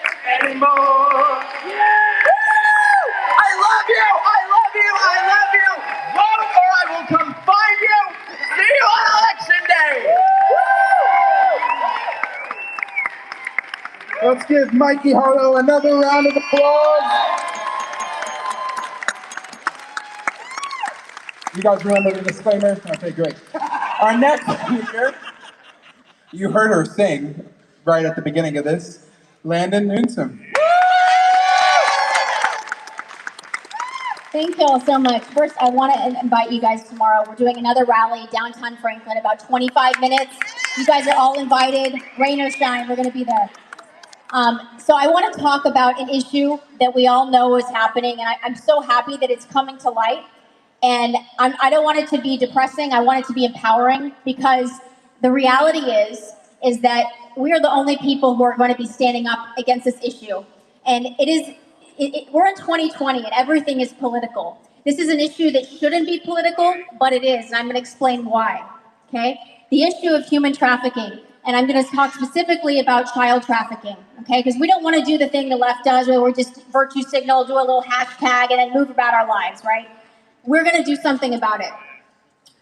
anymore. Yeah. Woo! I love you! I love you! I love you! Vote or I will come find you! See you on election day! Woo! Let's give Mikey Harlow another round of applause. You guys remember the disclaimer? Okay, great. Our next speaker, you heard her sing right at the beginning of this, Landon Newsom. Thank you all so much. First, I want to invite you guys tomorrow. We're doing another rally downtown Franklin, about 25 minutes. You guys are all invited. Rain or shine, we're going to be there. So I want to talk about an issue that we all know is happening, and I'm so happy that it's coming to light. And I don't want it to be depressing. I want it to be empowering, because the reality is that we are the only people who are going to be standing up against this issue. And we're in 2020 and everything is political. This is an issue that shouldn't be political, but it is, and I'm going to explain why. Okay? The issue of human trafficking, and I'm going to talk specifically about child trafficking. Okay? Because we don't want to do the thing the left does, where we just virtue signal, do a little hashtag, and then move about our lives, right? We're going to do something about it.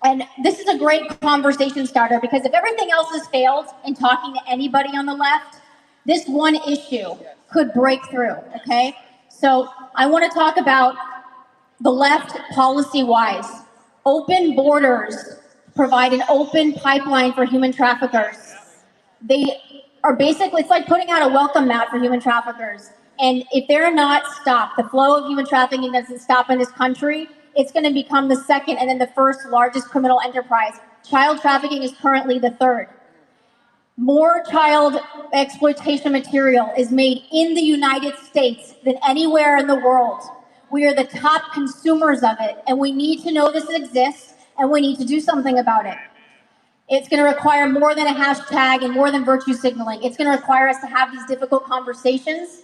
And this is a great conversation starter, because if everything else has failed in talking to anybody on the left, this one issue could break through, okay? So I want to talk about the left policy-wise. Open borders provide an open pipeline for human traffickers. They are basically, it's like putting out a welcome mat for human traffickers. And if they're not stopped, the flow of human trafficking doesn't stop in this country, it's going to become the second and then the first largest criminal enterprise. Child trafficking is currently the third. More child exploitation material is made in the United States than anywhere in the world. We are the top consumers of it, and we need to know this exists, and we need to do something about it. It's going to require more than a hashtag and more than virtue signaling. It's going to require us to have these difficult conversations,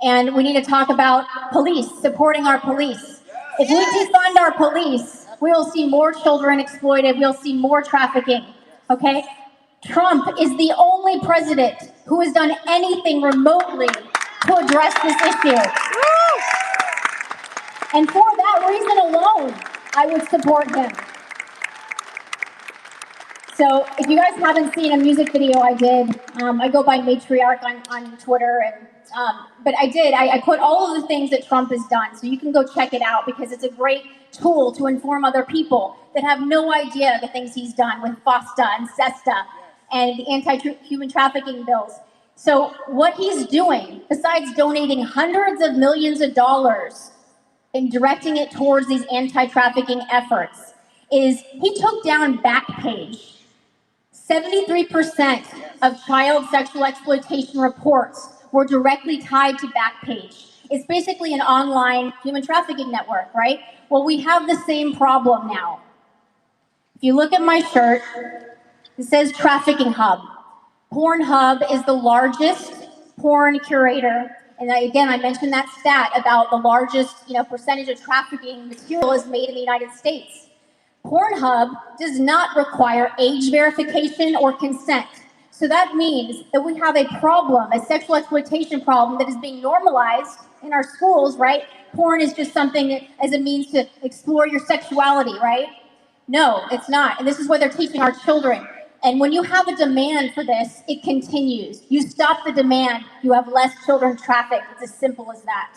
and we need to talk about police, supporting our police. If we defund our police, we will see more children exploited. We'll see more trafficking, okay? Trump is the only president who has done anything remotely to address this issue. And for that reason alone, I would support him. So if you guys haven't seen a music video I did, I go by Matriarch on Twitter, and but I put all of the things that Trump has done, so you can go check it out, because it's a great tool to inform other people that have no idea the things he's done with FOSTA and SESTA and the anti-human trafficking bills. So what he's doing, besides donating hundreds of millions of dollars and directing it towards these anti-trafficking efforts, is he took down Backpage. 73% of child sexual exploitation reports were directly tied to Backpage. It's basically an online human trafficking network, right? Well, we have the same problem now. If you look at my shirt, It says trafficking hub. Pornhub is the largest porn curator. And again, I mentioned that stat about the largest, percentage of trafficking material is made in the United States. Pornhub does not require age verification or consent. So that means that we have a problem, a sexual exploitation problem that is being normalized in our schools, right? Porn is just something that, as a means to explore your sexuality, right? No, it's not. And this is what they're teaching our children. And when you have a demand for this, it continues. You stop the demand, you have less children trafficked. It's as simple as that.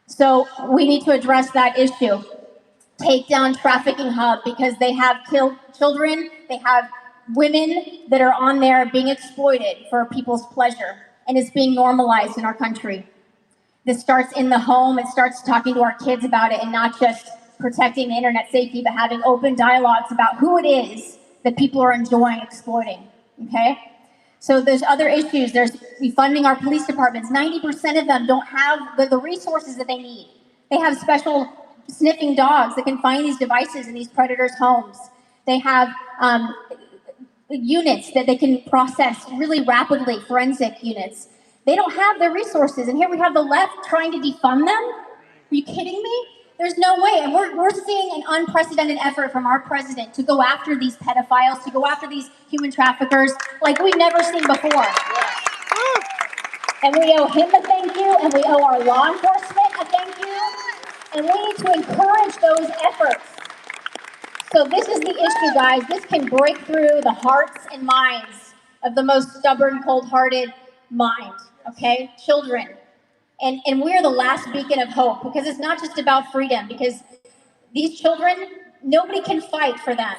So we need to address that issue. Take down Trafficking Hub because they have killed children, they have women that are on there being exploited for people's pleasure, and it's being normalized in our country. This starts in the home, it starts talking to our kids about it and not just protecting the internet safety, but having open dialogues about who it is that people are enjoying exploiting, okay? So there's other issues. There's funding our police departments. 90% of them don't have the resources that they need. They have special sniffing dogs that can find these devices in these predators' homes. They have units that they can process really rapidly, forensic units. They don't have the resources, and here we have the left trying to defund them? Are you kidding me? There's no way, and we're seeing an unprecedented effort from our president to go after these pedophiles, to go after these human traffickers like we've never seen before. And we owe him a thank you, and we owe our law enforcement a thank you, and we need to encourage those efforts. So this is the issue, guys. This can break through the hearts and minds of the most stubborn, cold-hearted mind, okay? Children. And we're the last beacon of hope because it's not just about freedom, because these children, nobody can fight for them.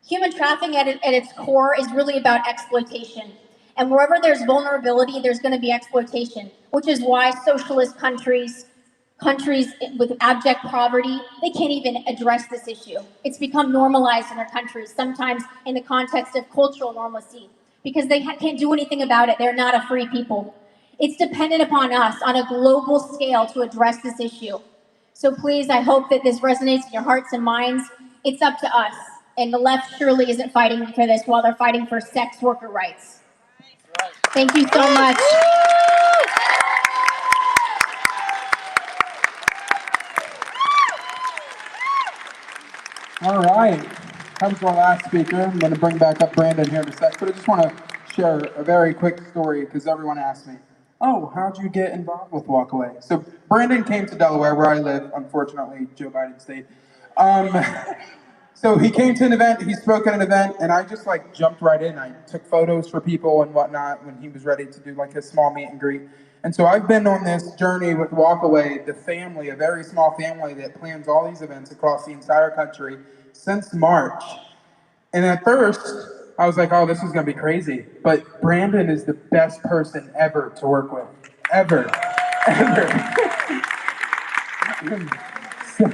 Human trafficking at its core is really about exploitation. And wherever there's vulnerability, there's going to be exploitation, which is why socialist countries with abject poverty, they can't even address this issue. It's become normalized in their countries, sometimes in the context of cultural normalcy, because they can't do anything about it. They're not a free people. It's dependent upon us on a global scale to address this issue. So please, I hope that this resonates in your hearts and minds. It's up to us. And the left surely isn't fighting for this while they're fighting for sex worker rights. Thank you so much. All right, comes our last speaker. I'm going to bring back up Brandon here in a sec, but I just want to share a very quick story because everyone asked me, oh, how'd you get involved with Walkaway? So Brandon came to Delaware, where I live, unfortunately, Joe Biden state. So he came to an event, he spoke at an event, and I just jumped right in. I took photos for people and whatnot when he was ready to do a small meet and greet. And so I've been on this journey with Walkaway, the family, a very small family that plans all these events across the entire country since March. And at first, I was like, oh, this is going to be crazy. But Brandon is the best person ever to work with. Ever. So,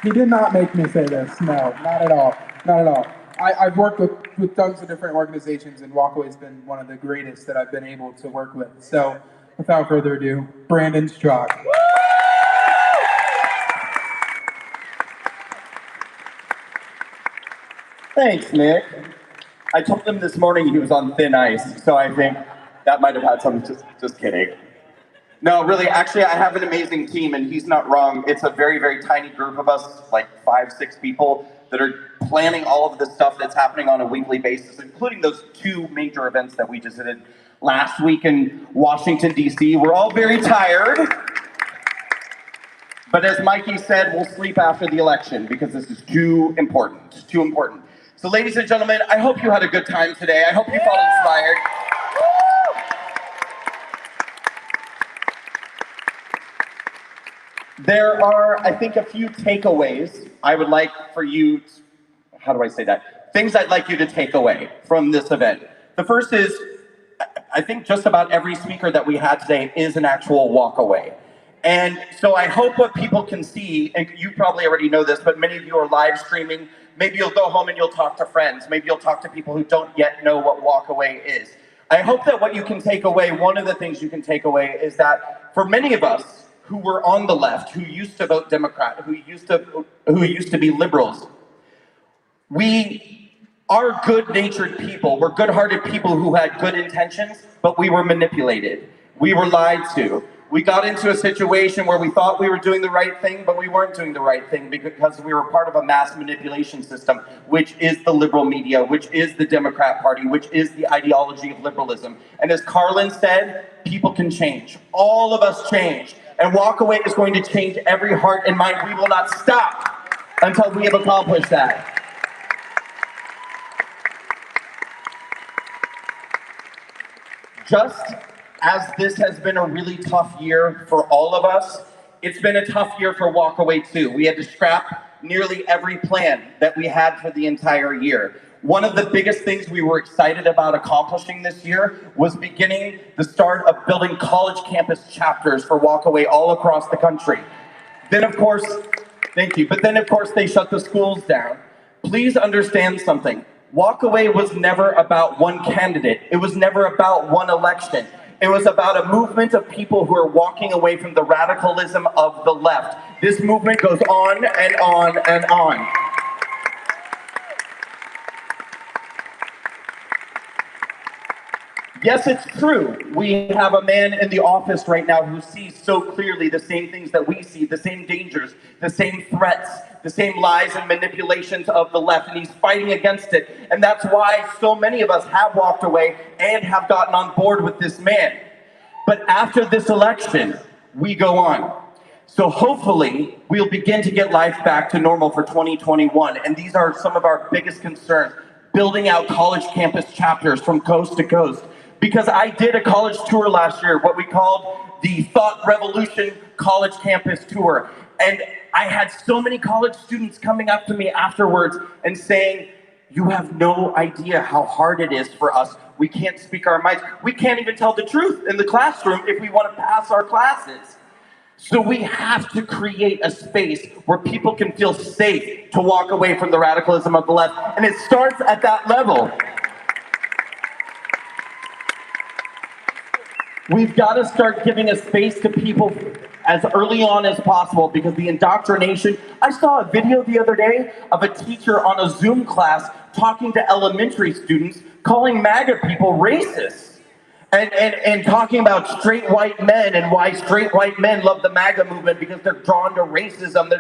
he did not make me say this. No, not at all. Not at all. I've worked with tons of different organizations, and Walkaway's been one of the greatest that I've been able to work with. So, without further ado, Brandon Straka. Thanks, Nick. I told him this morning he was on thin ice, so I think that might have had something. Just kidding. No, really, actually, I have an amazing team, and he's not wrong. It's a very, very tiny group of us, 5, 6 people, that are planning all of the stuff that's happening on a weekly basis, including those 2 major events that we just did last week in Washington, D.C. We're all very tired. But as Mikey said, we'll sleep after the election because this is too important, too important. So ladies and gentlemen, I hope you had a good time today. I hope you felt inspired. There are, I think, a few takeaways I would like for you to, how do I say that? Things I'd like you to take away from this event. The first is, I think just about every speaker that we had today is an actual walkaway. And so I hope what people can see, and you probably already know this, but many of you are live streaming. Maybe you'll go home and you'll talk to friends. Maybe you'll talk to people who don't yet know what walkaway is. I hope that what you can take away, one of the things you can take away is that for many of us who were on the left, who used to vote Democrat, who used to be liberals, we are good-natured people. We're good-hearted people who had good intentions, but we were manipulated. We were lied to. We got into a situation where we thought we were doing the right thing, but we weren't doing the right thing because we were part of a mass manipulation system, which is the liberal media, which is the Democrat Party, which is the ideology of liberalism. And as Carlin said, people can change. All of us change. And Walkaway is going to change every heart and mind. We will not stop until we have accomplished that. Just as this has been a really tough year for all of us, it's been a tough year for Walkaway too. We had to scrap nearly every plan that we had for the entire year. One of the biggest things we were excited about accomplishing this year was beginning the start of building college campus chapters for Walkaway all across the country. Then of course, thank you, but then of course they shut the schools down. Please understand something. Walkaway was never about one candidate. It was never about one election. It was about a movement of people who are walking away from the radicalism of the left. This movement goes on and on and on. Yes, it's true. We have a man in the office right now who sees so clearly the same things that we see, the same dangers, the same threats, the same lies and manipulations of the left, and he's fighting against it. And that's why so many of us have walked away and have gotten on board with this man. But after this election, we go on. So hopefully, we'll begin to get life back to normal for 2021. And these are some of our biggest concerns, building out college campus chapters from coast to coast. Because I did a college tour last year, what we called the Thought Revolution College Campus Tour. And I had so many college students coming up to me afterwards and saying, "You have no idea how hard it is for us. We can't speak our minds. We can't even tell the truth in the classroom if we want to pass our classes." So we have to create a space where people can feel safe to walk away from the radicalism of the left. And it starts at that level. We've got to start giving a space to people as early on as possible, because the indoctrination, I saw a video the other day of a teacher on a Zoom class talking to elementary students, calling MAGA people racist, and talking about straight white men and why straight white men love the MAGA movement because they're drawn to racism.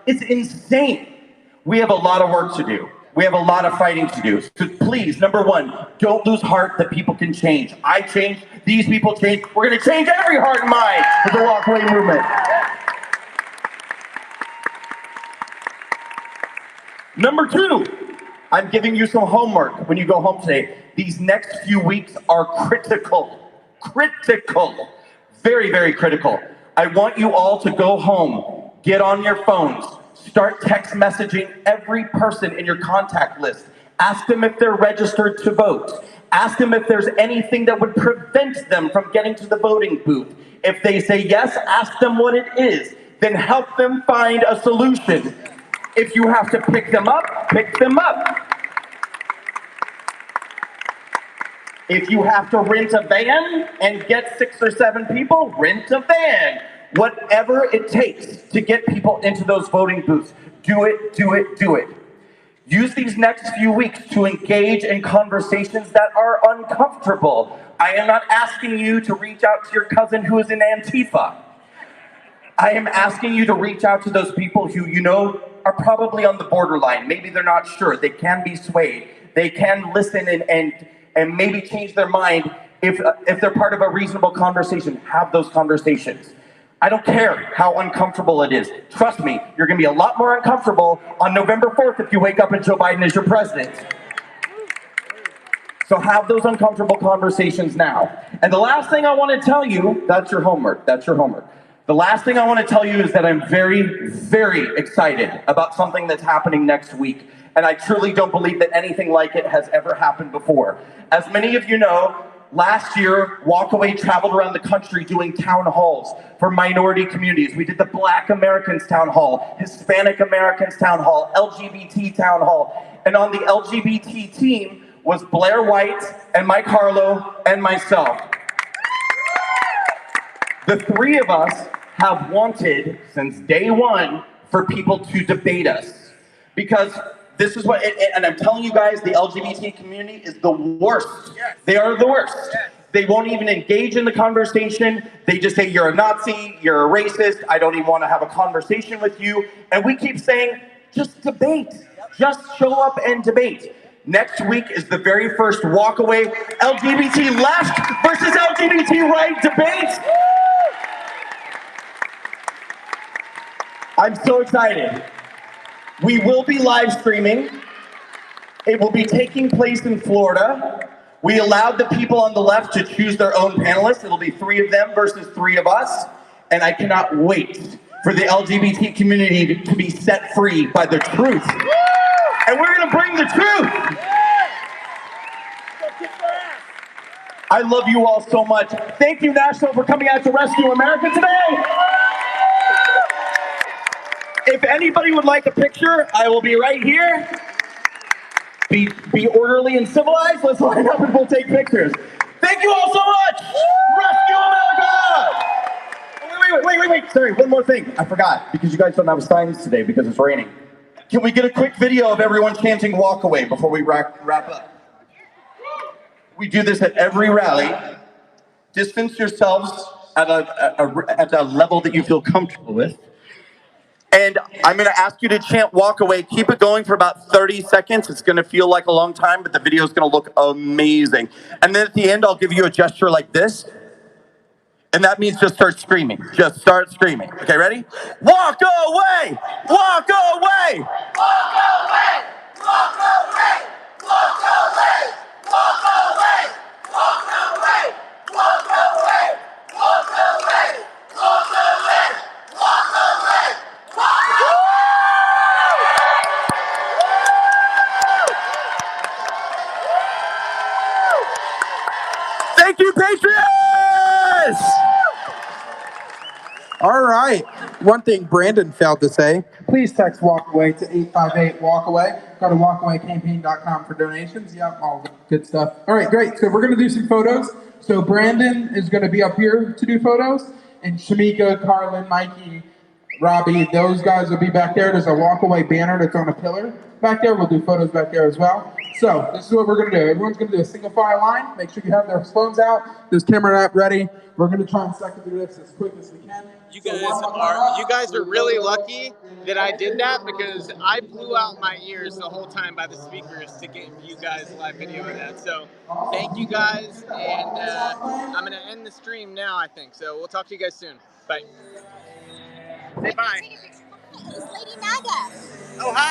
It's insane. We have a lot of work to do. We have a lot of fighting to do. So please, number one, don't lose heart that people can change. I changed, these people changed. We're gonna change every heart and mind with the Walkaway movement. Number two, I'm giving you some homework when you go home today. These next few weeks are critical. Critical. Very, very critical. I want you all to go home, get on your phones, start text messaging every person in your contact list. Ask them if they're registered to vote. Ask them if there's anything that would prevent them from getting to the voting booth. If they say yes, ask them what it is. Then help them find a solution. If you have to pick them up, pick them up. If you have to rent a van and get 6 or 7 people, rent a van. Whatever it takes to get people into those voting booths, do it, do it, do it. Use these next few weeks to engage in conversations that are uncomfortable. I am not asking you to reach out to your cousin who is in Antifa. I am asking you to reach out to those people who you know are probably on the borderline. Maybe they're not sure. They can be swayed. They can listen and maybe change their mind if they're part of a reasonable conversation. Have those conversations. I don't care how uncomfortable it is. Trust me, you're going to be a lot more uncomfortable on November 4th if you wake up and Joe Biden is your president. So have those uncomfortable conversations now. And the last thing I want to tell you, that's your homework. That's your homework. The last thing I want to tell you is that I'm very, very excited about something that's happening next week. And I truly don't believe that anything like it has ever happened before. As many of you know, last year, Walkaway traveled around the country doing town halls for minority communities. We did the Black Americans Town Hall, Hispanic Americans Town Hall, LGBT Town Hall. And on the LGBT team was Blair White and Mike Harlow and myself. The three of us have wanted, since day one, for people to debate us. Because This is what, and I'm telling you guys, the LGBT community is the worst. Yes. They are the worst. Yes. They won't even engage in the conversation. They just say, you're a Nazi, you're a racist, I don't even want to have a conversation with you. And we keep saying, just debate. Just show up and debate. Next week is the very first walkaway LGBT left versus LGBT right debate. I'm so excited. We will be live streaming. It will be taking place in Florida. We allowed the people on the left to choose their own panelists. It'll be 3 of them versus 3 of us. And I cannot wait for the LGBT community to be set free by the truth. And we're gonna bring the truth. I love you all so much. Thank you, Nashville, for coming out to rescue America today. If anybody would like a picture, I will be right here. Be orderly and civilized. Let's line up and we'll take pictures. Thank you all so much. Rescue America! Wait. Sorry, one more thing. I forgot, because you guys don't have signs today because it's raining. Can we get a quick video of everyone chanting walk away before we wrap up? We do this at every rally. Distance yourselves at a level that you feel comfortable with. And I'm going to ask you to chant walk away. Keep it going for about 30 seconds. It's going to feel like a long time, but the video is going to look amazing. And then at the end, I'll give you a gesture like this. And that means just start screaming. Just start screaming. Okay, ready? Walk away! Walk away! Walk away! Walk away! Walk away! Walk away! Walk away! Walk away! Walk away! Walk away! Walk away! Thank you, Patriots! All right. One thing Brandon failed to say, please text walkaway to 858-WALKAWAY. Go to walkawaycampaign.com for donations. Yep, all the good stuff. All right, great. So we're going to do some photos. So Brandon is going to be up here to do photos, and Shamika, Carlin, Mikey, Robbie, those guys will be back there. There's a walkaway banner that's on a pillar back there. We'll do photos back there as well. So this is what we're going to do. Everyone's going to do a single file line. Make sure you have their phones out. This camera app ready. We're going to try and cycle through this as quick as we can. You guys are really lucky that I did that, because I blew out my ears the whole time by the speakers to give you guys live video of that. So thank you guys, and I'm going to end the stream now, I think. So we'll talk to you guys soon. Bye. Say bye. Lady Naga. Oh, hi.